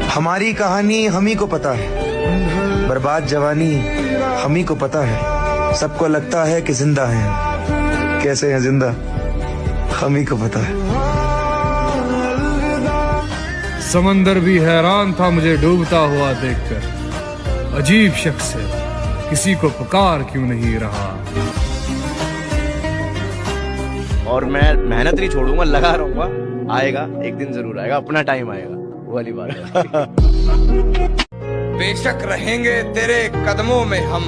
हमारी कहानी हम ही को पता है, बर्बाद जवानी हम ही को पता है। सबको लगता है कि जिंदा है, कैसे हैं जिंदा हम ही को पता है। समंदर भी हैरान था मुझे डूबता हुआ देखकर, अजीब शख्स है, किसी को पुकार क्यों नहीं रहा। और मैं मेहनत नहीं छोड़ूंगा, लगा रहूंगा, आएगा एक दिन जरूर आएगा, अपना टाइम आएगा, वो वाली बात। बेशक रहेंगे तेरे कदमों में हम,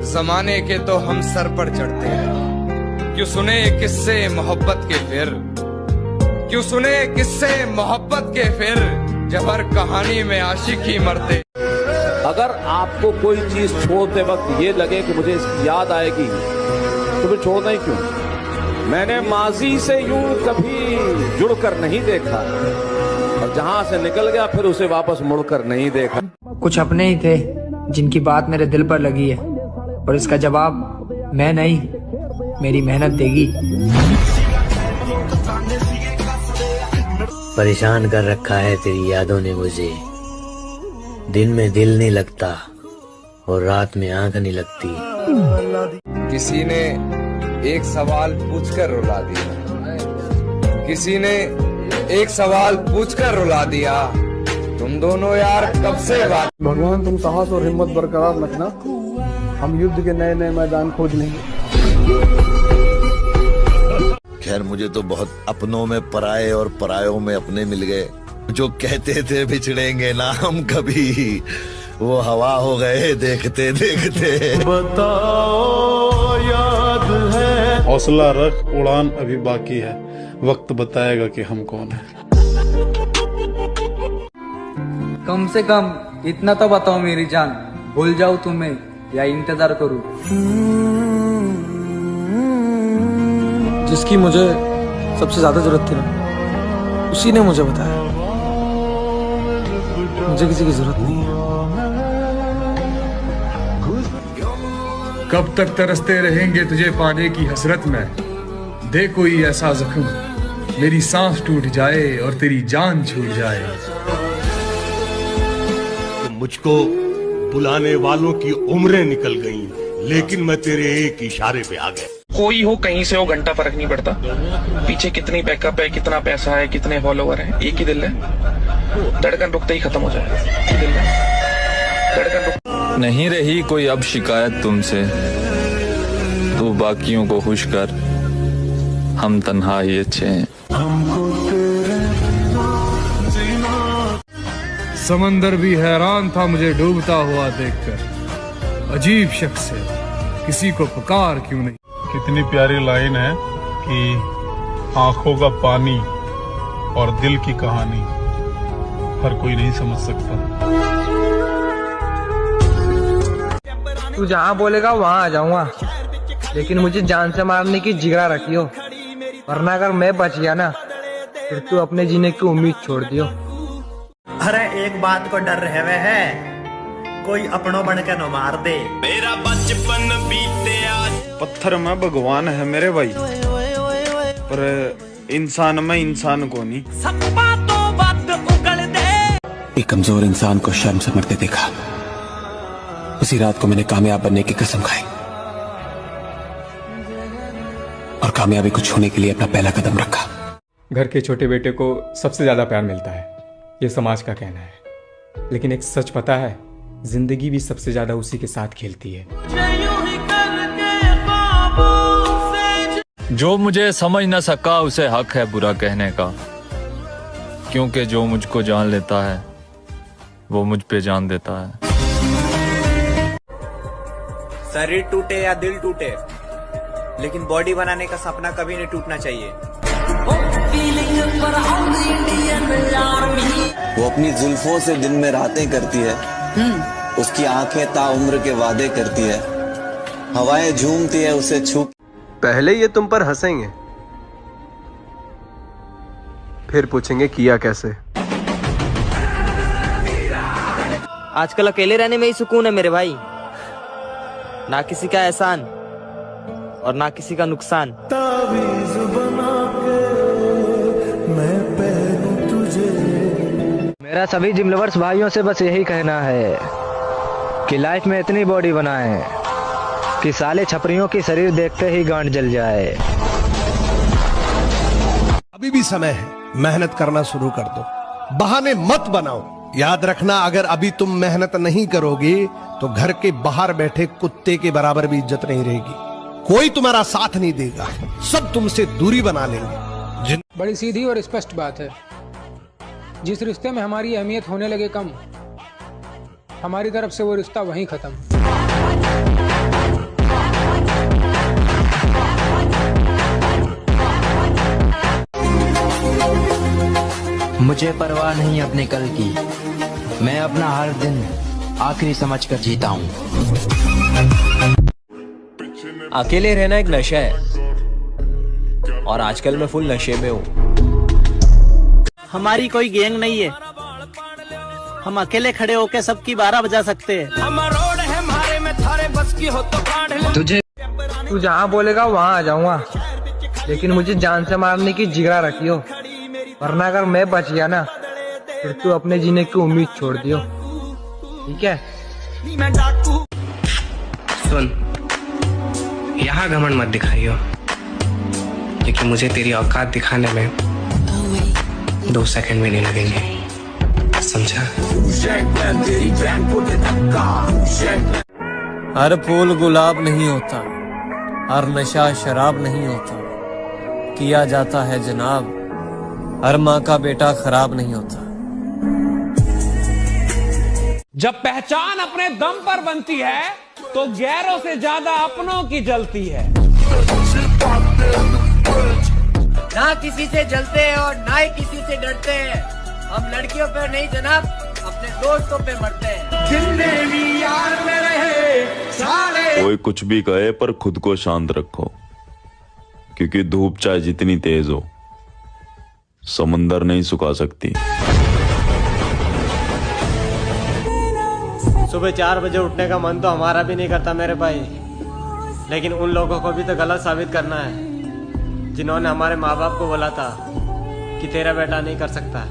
जमाने के तो हम सर पर चढ़ते हैं। क्यों सुने किस्से मोहब्बत के फिर, क्यों सुने किस्से मोहब्बत के फिर, जब हर कहानी में आशिक ही मरते। अगर आपको कोई चीज छोड़ते वक्त ये लगे कि मुझे इसकी याद आएगी, तो फिर छोड़ना ही क्यों। मैंने माजी से यूं कभी जुड़कर नहीं देखा, और जहां से निकल गया फिर उसे वापस मुड़कर नहीं देखा। कुछ अपने ही थे जिनकी बात मेरे दिल पर लगी है, और इसका जवाब मैं नहीं, मेरी मेहनत देगी। परेशान कर रखा है तेरी यादों ने मुझे, दिन में दिल नहीं लगता और रात में आंख नहीं लगती। किसी ने एक सवाल पूछकर रुला दिया, किसी ने एक सवाल पूछकर रुला दिया, तुम दोनों यार कब से बात। भगवान तुम साहस और हिम्मत बरकरार रखना, हम युद्ध के नए नए मैदान खोज लेंगे। खैर मुझे तो बहुत अपनों में पराये और परायों में अपने मिल गए। जो कहते थे बिछड़ेंगे ना हम कभी, वो हवा हो गए देखते देखते। बताओ याद है, हौसला रख, उड़ान अभी बाकी है, वक्त बताएगा कि हम कौन है। कम से कम इतना तो बताओ मेरी जान, भूल जाऊं तुम्हें या इंतजार करूं। जिसकी मुझे सबसे ज्यादा जरूरत थी ना, उसी ने मुझे बताया मुझे किसी की जरूरत नहीं है। कब तक तरसते रहेंगे तुझे पाने की हसरत में, दे कोई ऐसा जख्म मेरी सांस टूट जाए और तेरी जान छूट जाए। मुझको बुलाने वालों की उम्रें निकल गईं, लेकिन मैं तेरे एक इशारे पे आ गया। कोई हो कहीं से हो, घंटा फर्क नहीं पड़ता, पीछे कितनी बैकअप है, कितना पैसा है, कितने फॉलोवर हैं, एक ही दिल है, धड़कन रुकते ही खत्म हो जाएगा। एक ही दिल है, धड़कन रुक। नहीं रही कोई अब शिकायत तुमसे, तू बाकियों को खुश कर, हम तन्हा ही अच्छे हैं। समंदर भी हैरान था मुझे डूबता हुआ देखकर, अजीब शख्स है, किसी को पुकार क्यों नहीं। कितनी प्यारी लाइन है कि आंखों का पानी और दिल की कहानी हर कोई नहीं समझ सकता। तू जहाँ बोलेगा वहाँ आ जाऊंगा, लेकिन मुझे जान से मारने की जिगरा रखियो, वरना अगर मैं बच गया ना, फिर तू अपने जीने की उम्मीद छोड़ दियो। अरे एक बात को डर रहे हुए है, कोई अपनों बन के न मार दे। मेरा बचपन बीते आज। पत्थर में भगवान है मेरे भाई, पर इंसान में इंसान को नहीं। एक कमजोर इंसान को शर्म से मरते देखा, उसी रात को मैंने कामयाब बनने की कसम खाई, और कामयाबी को छूने के लिए अपना पहला कदम रखा। घर के छोटे बेटे को सबसे ज्यादा प्यार मिलता है, ये समाज का कहना है, लेकिन एक सच पता है, जिंदगी भी सबसे ज्यादा उसी के साथ खेलती है। जो मुझे समझ न सका उसे हक है बुरा कहने का, क्योंकि जो मुझको जान लेता है वो मुझ पे जान देता है। शरीर टूटे या दिल टूटे, लेकिन बॉडी बनाने का सपना कभी नहीं टूटना चाहिए। वो अपनी जुल्फों से दिन में रातें करती है, उसकी आंखें ताउम्र के वादे करती है, हवाएं झूमती है उसे छू। पहले ये तुम पर हंसेंगे, फिर पूछेंगे किया कैसे। आजकल अकेले रहने में ही सुकून है मेरे भाई, ना किसी का एहसान और ना किसी का नुकसान। मेरा सभी जिम लवर्स भाइयों से बस यही कहना है कि लाइफ में इतनी बॉडी बनाएं कि साले छपरियों की शरीर देखते ही गांठ जल जाए। अभी भी समय है, मेहनत करना शुरू कर दो, बहाने मत बनाओ। याद रखना, अगर अभी तुम मेहनत नहीं करोगे तो घर के बाहर बैठे कुत्ते के बराबर भी इज्जत नहीं रहेगी। कोई तुम्हारा साथ नहीं देगा, सब तुमसे दूरी बना लेंगे। बड़ी सीधी और स्पष्ट बात है, जिस रिश्ते में हमारी अहमियत होने लगे कम, हमारी तरफ से वो रिश्ता वहीं खत्म। मुझे परवाह नहीं अपने कल की, मैं अपना हर दिन आखिरी समझकर जीता हूँ। अकेले रहना एक नशा है और आजकल मैं फुल नशे में हूँ। हमारी कोई गैंग नहीं है, हम अकेले खड़े होकर सबकी 12 बजा सकते हैं। तुझे तू जहाँ बोलेगा वहाँ आ जाऊंगा, लेकिन मुझे जान से मारने की जिगरा रखियो, वरना अगर मैं बच गया ना फिर तू अपने जीने की उम्मीद छोड़ दियो, ठीक है? सुन, यहाँ घमंड मत दिखाइयो, लेकिन मुझे तेरी औकात दिखाने में 2 सेकंड भी नहीं लगेंगे, समझा? हर फूल गुलाब नहीं होता, हर नशा शराब नहीं होता, किया जाता है जनाब, हर माँ का बेटा खराब नहीं होता। जब पहचान अपने दम पर बनती है तो गैरों से ज्यादा अपनों की जलती है। ना किसी से जलते हैं और ना ही किसी से डरते हैं, हम लड़कियों पे नहीं जनाब, अपने दोस्तों पे मरते हैं। जिंदे भी यार में रहे साले। कोई कुछ भी कहे पर खुद को शांत रखो, क्योंकि धूप चाहे जितनी तेज हो समंदर नहीं सुखा सकती। सुबह 4 बजे उठने का मन तो हमारा भी नहीं करता मेरे भाई, लेकिन उन लोगों को भी तो गलत साबित करना है जिन्होंने हमारे माँ बाप को बोला था कि तेरा बेटा नहीं कर सकता।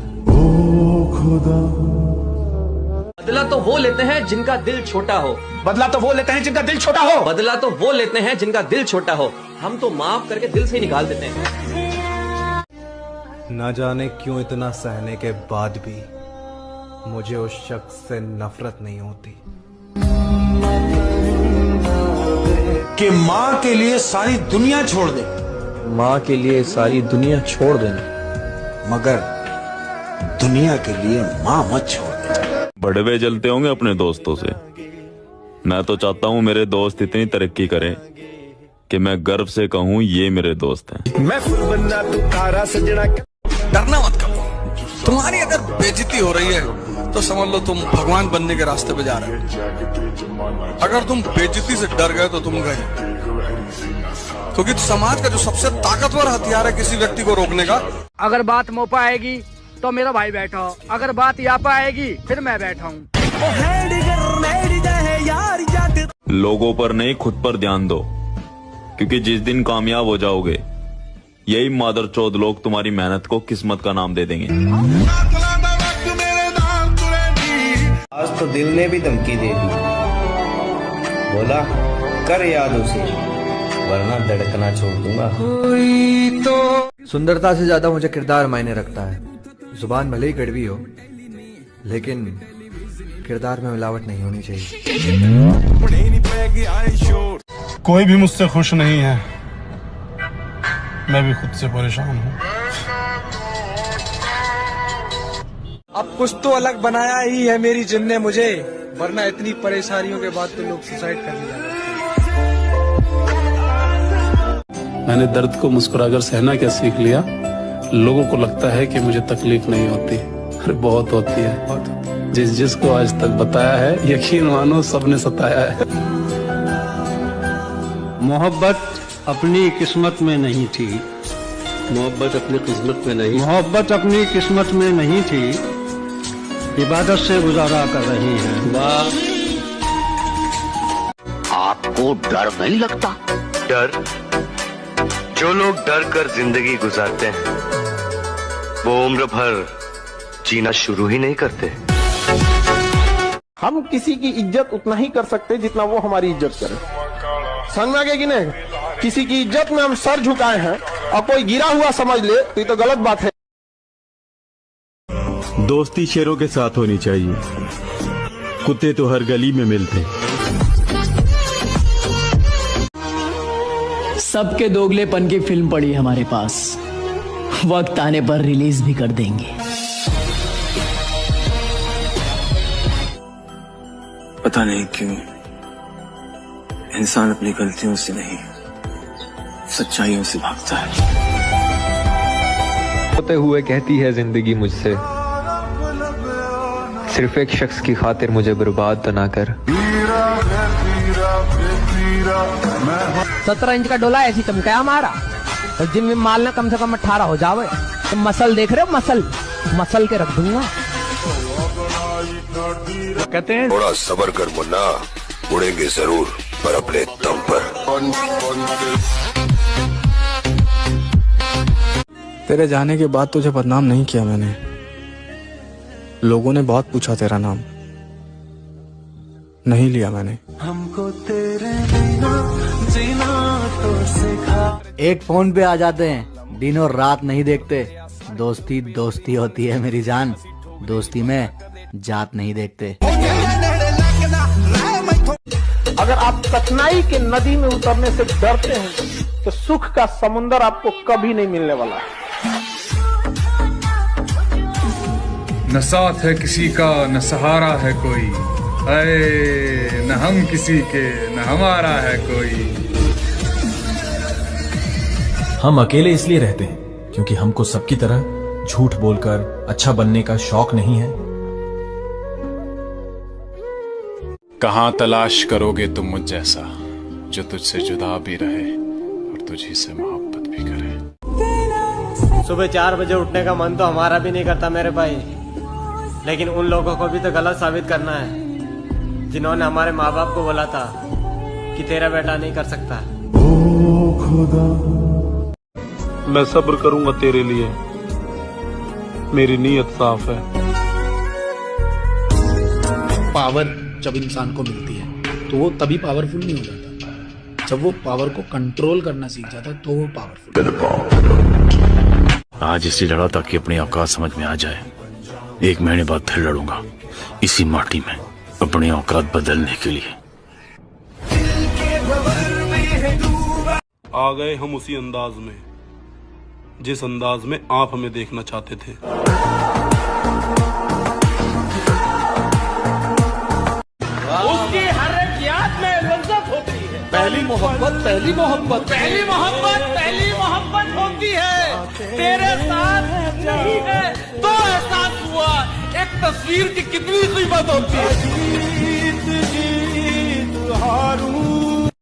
बदला तो वो लेते हैं जिनका दिल छोटा हो, बदला तो वो लेते हैं जिनका दिल छोटा हो, बदला तो वो लेते हैं जिनका दिल छोटा हो। हम तो माफ करके दिल से ही निकाल देते हैं। ना जाने क्यों इतना सहने के बाद भी मुझे उस शख्स से नफरत नहीं होती। कि माँ के लिए सारी दुनिया छोड़ दे, माँ के लिए सारी दुनिया छोड़ देना, मगर दुनिया के लिए माँ मत छोड़ दे। बड़वे जलते होंगे अपने दोस्तों से, मैं तो चाहता हूँ मेरे दोस्त इतनी तरक्की करें कि मैं गर्व से कहूँ ये मेरे दोस्त हैं। मैं फुल बनना तू तारा सजना। डरना मत करो, तुम्हारी अगर बेइज्जती हो रही है तो समझ लो तुम भगवान बनने के रास्ते पे जा रहे हो। अगर तुम बेइज्जती से डर गए तो तुम गए, क्योंकि समाज का जो सबसे ताकतवर हथियार है किसी व्यक्ति को रोकने का। अगर बात मोपा आएगी तो मेरा भाई बैठा हो, अगर बात यापा आएगी फिर मैं बैठा हूँ। लोगों पर नहीं खुद पर ध्यान दो, क्योंकि जिस दिन कामयाब हो जाओगे यही मादरचोद लोग तुम्हारी मेहनत को किस्मत का नाम दे देंगे। आज तो दिल ने भी धमकी दे दी, बोला कर याद उसे वरना धड़कना छोड़ दूंगा। सुंदरता से ज्यादा मुझे किरदार मायने रखता है। जुबान भले ही कड़वी हो, लेकिन किरदार में मिलावट नहीं होनी चाहिए। कोई भी मुझसे खुश नहीं है, मैं भी खुद से परेशान हूँ। अब कुछ तो अलग बनाया ही है मेरी जिन ने मुझे, वरना इतनी परेशानियों के बाद तो लोग सुसाइड कर लिया। मैंने दर्द को मुस्कुराकर सहना क्या सीख लिया। लोगों को लगता है कि मुझे तकलीफ नहीं होती, अरे बहुत होती है, बहुत होती है। जिसको आज तक बताया है यकीन मानो सबने सताया है। मोहब्बत अपनी किस्मत में नहीं थी, मोहब्बत अपनी किस्मत में नहीं, मोहब्बत अपनी किस्मत में नहीं थी, इबादत से गुजारा कर रही है। वाह, आपको डर नहीं लगता? डर, जो लोग डर कर जिंदगी गुजारते हैं वो उम्र भर जीना शुरू ही नहीं करते। हम किसी की इज्जत उतना ही कर सकते जितना वो हमारी इज्जत करे। समझ में आ गया कि नहीं? किसी की इज्जत में हम सर झुकाए हैं और कोई गिरा हुआ समझ ले तो ये तो गलत बात है। दोस्ती शेरों के साथ होनी चाहिए, कुत्ते तो हर गली में मिलते। सबके दोगलेपन की फिल्म पड़ी हमारे पास, वक्त आने पर रिलीज भी कर देंगे। पता नहीं क्यों इंसान अपनी गलतियों से नहीं सच्चाइयों से भागता है। होते हुए कहती है जिंदगी मुझसे, सिर्फ एक शख्स की खातिर मुझे बर्बाद तो ना कर। 17 इंच का डोला ऐसी चमकाया हमारा, तो जिम में मालना कम से कम 18 हो जावे। तुम मसल देख रहे हो? मसल के रख दूंगा। कहते हैं थोड़ा सब्र कर मुन्ना, उड़ेंगे जरूर पर अपने दम पर। तेरे जाने के बाद तुझे बदनाम नहीं किया मैंने। लोगों ने बहुत पूछा तेरा नाम, नहीं लिया मैंने। हमको तेरे बिना जीना तो सिखा। एक फोन पे आ जाते हैं, दिन और रात नहीं देखते। दोस्ती दोस्ती होती है मेरी जान, दोस्ती में जात नहीं देखते। अगर आप कठिनाई के नदी में उतरने से डरते हैं तो सुख का समुंदर आपको कभी नहीं मिलने वाला है। न साथ है किसी का न सहारा है कोई, अरे न हम किसी के न हमारा है कोई। हम अकेले इसलिए रहते हैं क्योंकि हमको सबकी तरह झूठ बोलकर अच्छा बनने का शौक नहीं है। कहां तलाश करोगे तुम मुझ जैसा जो तुझसे जुदा भी रहे और तुझी से मोहब्बत भी करे। सुबह 4 बजे उठने का मन तो हमारा भी नहीं करता मेरे भाई, लेकिन उन लोगों को भी तो गलत साबित करना है जिन्होंने हमारे माँ बाप को बोला था कि तेरा बेटा नहीं कर सकता। ओ खुदा, मैं सब्र करूंगा तेरे लिए, मेरी नीयत साफ है। पावर जब इंसान को मिलती है तो वो तभी पावरफुल नहीं हो जाता, जब वो पावर को कंट्रोल करना सीख जाता है तो वो पावरफुल। आज इसलिए लड़ा ताकि अपनी औकात समझ में आ जाए। 1 महीने बाद फिर लड़ूंगा इसी माटी में अपनी औकात बदलने के लिए। आ गए हम उसी अंदाज में जिस अंदाज में आप हमें देखना चाहते थे। उसकी हर एक याद में लज्जत होती है। पहली मोहब्बत पहली मोहब्बत होती है। तेरे साथ नहीं है तो एहसास हुआ एक तस्वीर की कितनी कीमत होती है। जीत जीत हारूं